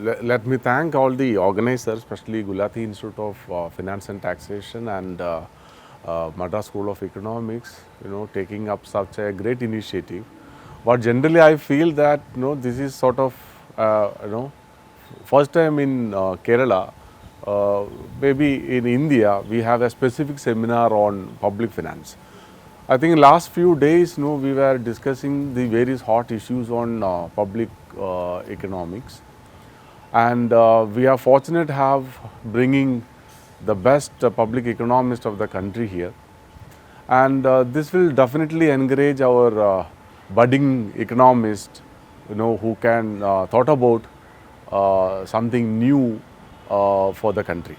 let me thank all the organizers, especially Gulati Institute of Finance and Taxation and Madras School of Economics, taking up such a great initiative. But generally, I feel that this is sort of first time in Kerala. Maybe in India, we have a specific seminar on public finance. I think last few days, we were discussing the various hot issues on public economics, and we are fortunate to have bringing the best public economist of the country here, and this will definitely encourage our budding economists, who can thought about something new for the country.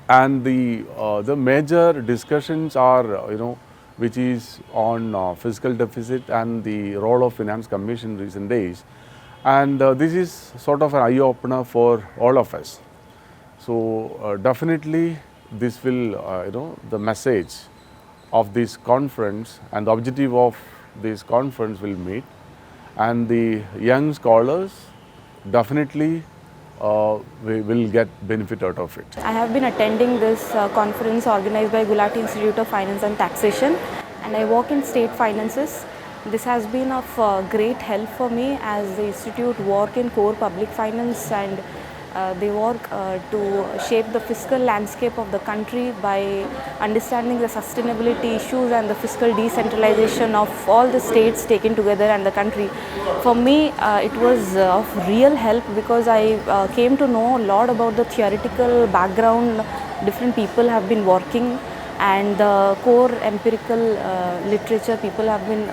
And the major discussions are which is on fiscal deficit and the role of finance commission in recent days, and this is sort of an eye opener for all of us. So definitely this will the message of this conference and the objective of this conference will meet, and the young scholars definitely we will get benefit out of it. I have been attending this conference organized by Gulati Institute of Finance and Taxation, and I work in state finances. This has been of great help for me, as the institute work in core public finance, and they work to shape the fiscal landscape of the country by understanding the sustainability issues and the fiscal decentralization of all the states taken together and the country. For me, it was of real help, because I came to know a lot about the theoretical background different people have been working, and the core empirical literature people have been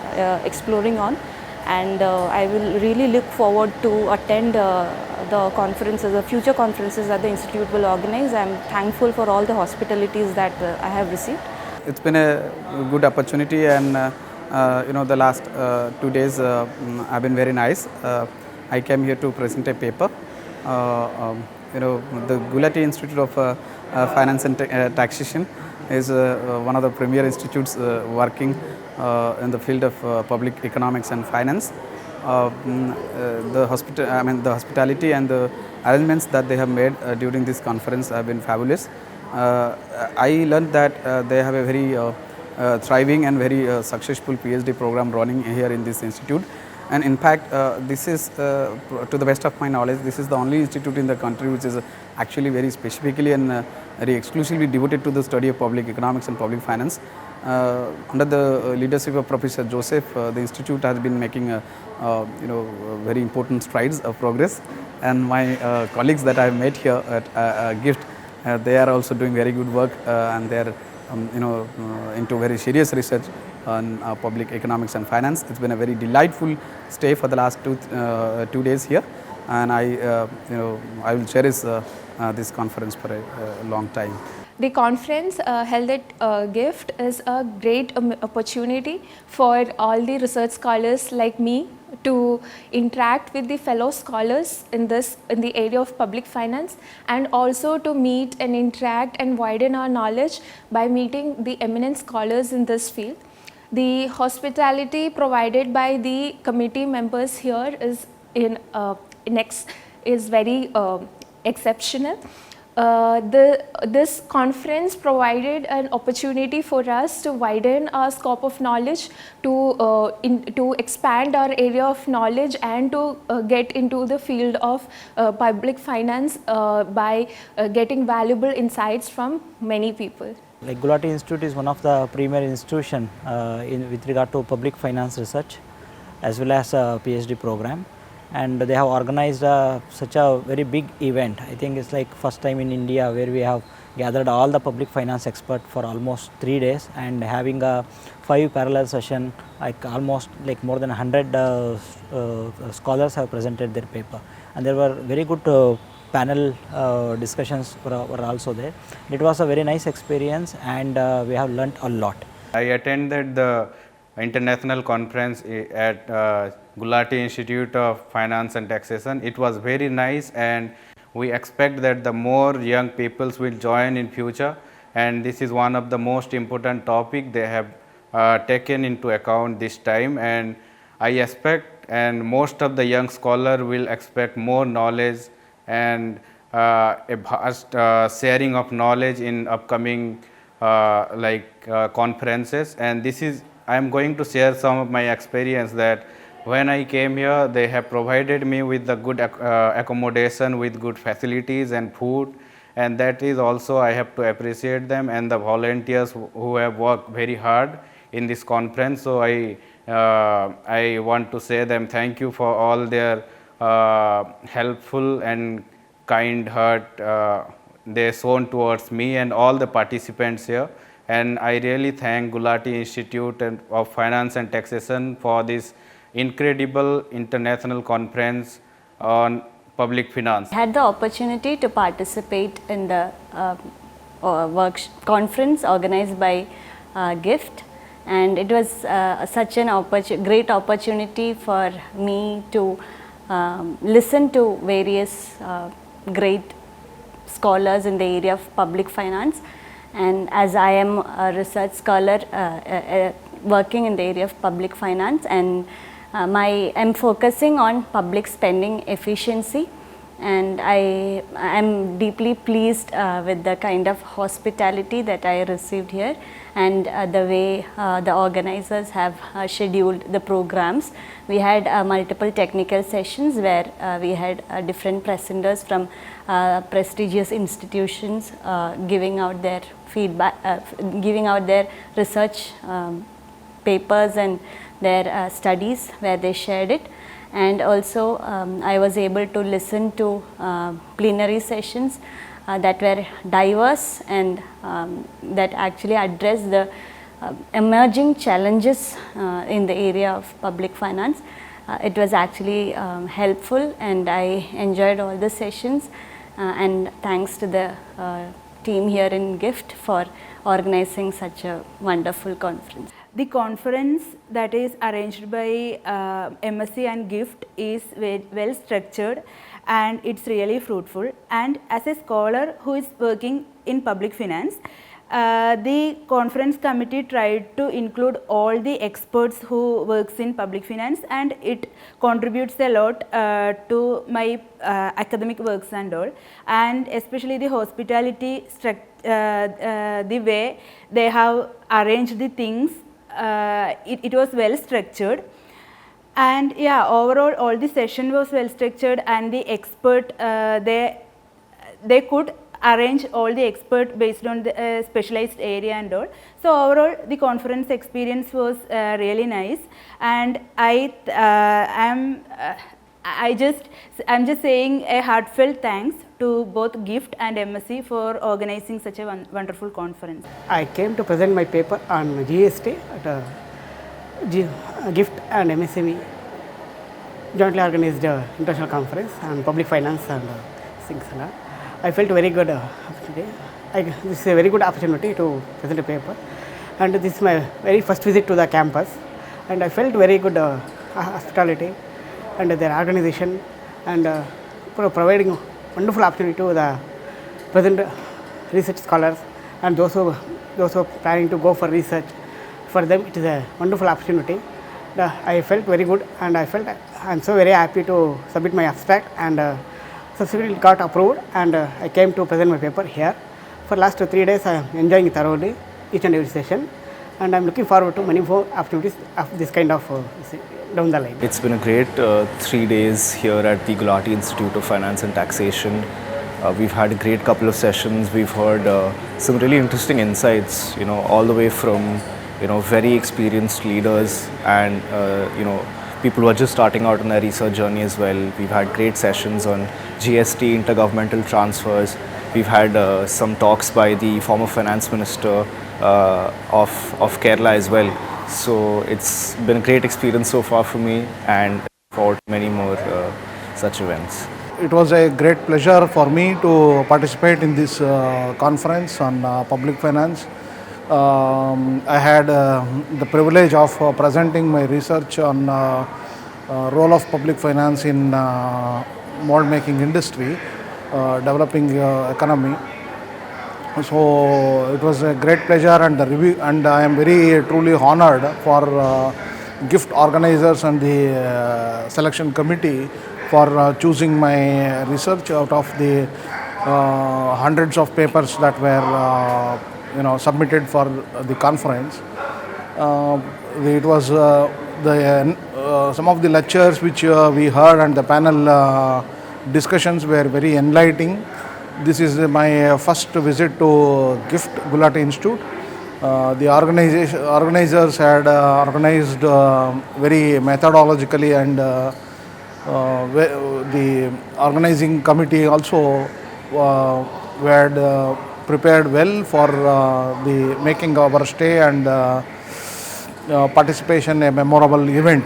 exploring on. And I will really look forward to attend the conferences, the future conferences that the institute will organize. I am thankful for all the hospitalities that I have received. It's been a good opportunity, and the last 2 days have been very nice. I came here to present a paper. The Gulati Institute of Finance and Taxation is one of the premier institutes working in the field of public economics and finance. The hospitality and the arrangements that they have made during this conference have been fabulous. I learned that they have a very thriving and very successful PhD program running here in this institute. And in fact, this is, to the best of my knowledge, this is the only institute in the country which is actually very specifically and very exclusively devoted to the study of public economics and public finance. Under the leadership of Professor Joseph, the institute has been making very important strides of progress. And my colleagues that I have met here at GIFT, they are also doing very good work, and they are into very serious research on public economics and finance. It's been a very delightful stay for the last 2 days here, and I will cherish this conference for a long time. The conference held at GIFT is a great opportunity for all the research scholars like me to interact with the fellow scholars in the area of public finance, and also to meet and interact and widen our knowledge by meeting the eminent scholars in this field. The hospitality provided by the committee members here is very exceptional. This conference provided an opportunity for us to widen our scope of knowledge, to expand our area of knowledge, and to get into the field of public finance by getting valuable insights from many people. Like Gulati Institute is one of the premier institution with regard to public finance research as well as a PhD program, and they have organized such a very big event. I think it's like first time in India where we have gathered all the public finance experts for almost 3 days, and having a 5 parallel session, like almost like more than 100 scholars have presented their paper, and there were very good panel discussions were also there. It was a very nice experience, and we have learnt a lot. I attended the international conference at Gulati Institute of Finance and Taxation. It was very nice, and we expect that the more young peoples will join in future, and this is one of the most important topic they have taken into account this time, and I expect and most of the young scholar will expect more knowledge and a vast sharing of knowledge in upcoming conferences. And this is, I am going to share some of my experience that when I came here, they have provided me with the good accommodation with good facilities and food, and that is also I have to appreciate them and the volunteers who have worked very hard in this conference. So I want to say them thank you for all their helpful and kind heart they shown towards me and all the participants here. And I really thank Gulati Institute of Finance and Taxation for this incredible international conference on public finance. I had the opportunity to participate in the conference organized by GIFT, and it was such an great opportunity for me to listen to various great scholars in the area of public finance. And as I am a research scholar working in the area of public finance, and I'm focusing on public spending efficiency, and I am deeply pleased with the kind of hospitality that I received here, and the way the organizers have scheduled the programs. We had multiple technical sessions where we had different presenters from prestigious institutions giving out their feedback, giving out their research papers and their studies where they shared it. And also I was able to listen to plenary sessions that were diverse and that actually address the emerging challenges in the area of public finance. It was actually helpful, and I enjoyed all the sessions, and thanks to the team here in GIFT for organizing such a wonderful conference. The conference that is arranged by MSE and GIFT is well structured, and it's really fruitful. And as a scholar who is working in public finance, the conference committee tried to include all the experts who works in public finance, and it contributes a lot to my academic works and all, and especially the hospitality the way they have arranged the things. It was well structured, and yeah, overall all the session was well structured, and the expert they could arrange all the expert based on the specialized area and all. So overall the conference experience was really nice, and I'm just saying a heartfelt thanks to both GIFT and MSE for organizing such a wonderful conference. I came to present my paper on GST at GIFT and MSE jointly organized international conference on public finance and things like that. I felt very good opportunity. This is a very good opportunity to present a paper, and this is my very first visit to the campus, and I felt very good hospitality and their organization, and providing wonderful opportunity to the present research scholars and those who are planning to go for research. For them it is a wonderful opportunity. I felt very good, and I am so very happy to submit my abstract, and subsequently got approved, and I came to present my paper here. For last 3 days I am enjoying thoroughly each and every session, and I am looking forward to many more opportunities of this kind of down the line. It's been a great 3 days here at the Gulati Institute of Finance and Taxation. We've had a great couple of sessions. We've heard some really interesting insights, all the way from, very experienced leaders and, people who are just starting out on their research journey as well. We've had great sessions on GST, intergovernmental transfers. We've had some talks by the former finance minister of Kerala as well. So it's been a great experience so far for me, and forward to many more such events. It was a great pleasure for me to participate in this conference on public finance. I had the privilege of presenting my research on role of public finance in mold making industry, developing economy. So it was a great pleasure, and the review, and I am very truly honored for gift organizers and the selection committee for choosing my research out of the hundreds of papers that were submitted for the conference. It was some of the lectures which we heard and the panel discussions were very enlightening. This is my first visit to GIFT Gulati Institute. The organizers had organized very methodologically, and the organizing committee also had prepared well for the making our stay and participation a memorable event.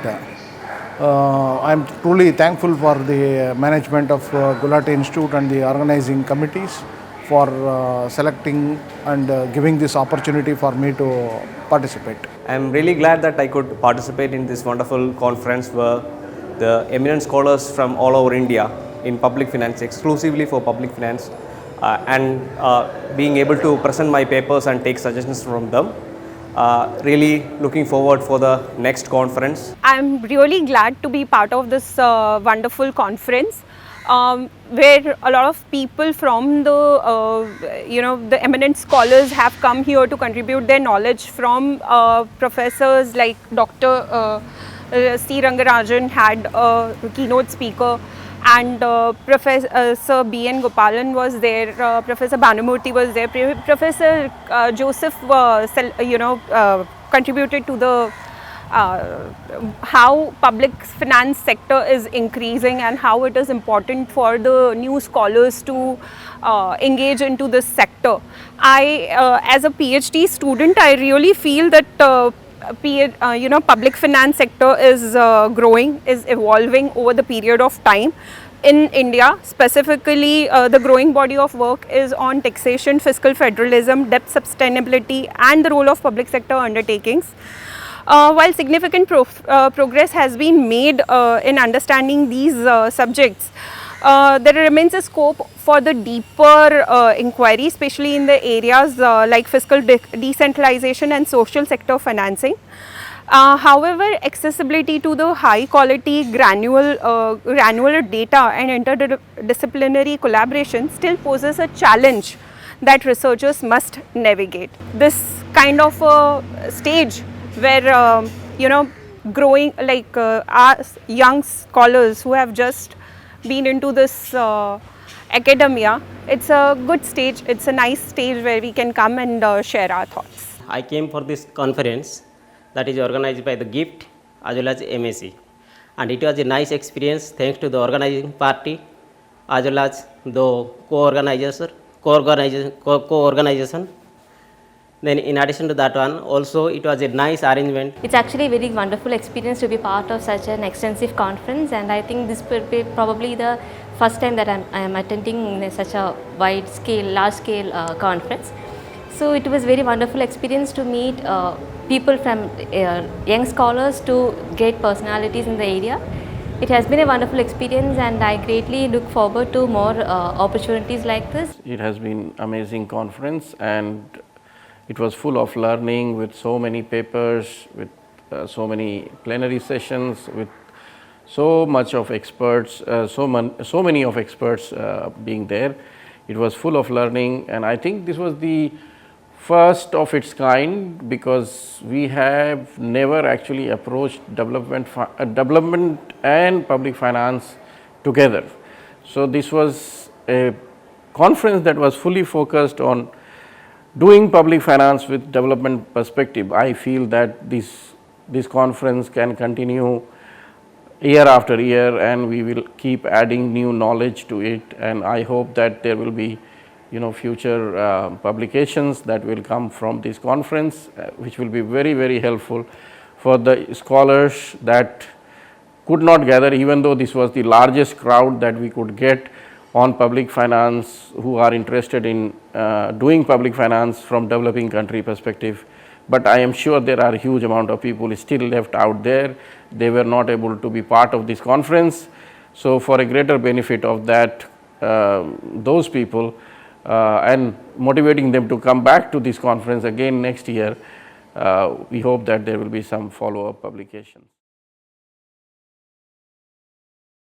I am truly thankful for the management of Gulati Institute and the organizing committees for selecting and giving this opportunity for me to participate. I am really glad that I could participate in this wonderful conference where the eminent scholars from all over India in public finance, exclusively for public finance, and being able to present my papers and take suggestions from them. Really looking forward for the next conference. I'm really glad to be part of this wonderful conference where a lot of people from the eminent scholars have come here to contribute their knowledge, from professors like Dr. C. Rangarajan had a keynote speaker, and Professor B. N. Gopalan was there, Professor Bhanumurthy was there, Professor Joseph contributed to the how public finance sector is increasing and how it is important for the new scholars to engage into this sector. As a PhD student, I really feel that public finance sector is growing, is evolving over the period of time. In India, specifically, the growing body of work is on taxation, fiscal federalism, debt sustainability, and the role of public sector undertakings. While significant progress has been made in understanding these subjects, there remains a scope for the deeper inquiry, especially in the areas like fiscal decentralization and social sector financing. However, accessibility to the high quality granular data and interdisciplinary collaboration still poses a challenge that researchers must navigate. This kind of a stage where growing like our young scholars who have just been into this academia, it's a good stage, it's a nice stage where we can come and share our thoughts. I came for this conference that is organized by the GIFT as well as MSE, and it was a nice experience thanks to the organizing party as well as the co-organization. Then in addition to that one, also it was a nice arrangement. It's actually a very wonderful experience to be part of such an extensive conference, and I think this will be probably the first time that I am attending such a large scale conference. So it was very wonderful experience to meet people from young scholars to great personalities in the area. It has been a wonderful experience, and I greatly look forward to more opportunities like this. It has been amazing conference, and it was full of learning with so many papers, with so many plenary sessions, with so much of experts, so many of experts being there. It was full of learning, and I think this was the first of its kind, because we have never actually approached development and public finance together. So this was a conference that was fully focused on doing public finance with development perspective. I feel that this conference can continue year after year, and we will keep adding new knowledge to it, and I hope that there will be future publications that will come from this conference, which will be very, very helpful for the scholars that could not gather, even though this was the largest crowd that we could get on public finance, who are interested in doing public finance from developing country perspective. But I am sure there are a huge amount of people still left out there. They were not able to be part of this conference. So for a greater benefit of that, those people, and motivating them to come back to this conference again next year, we hope that there will be some follow-up publications.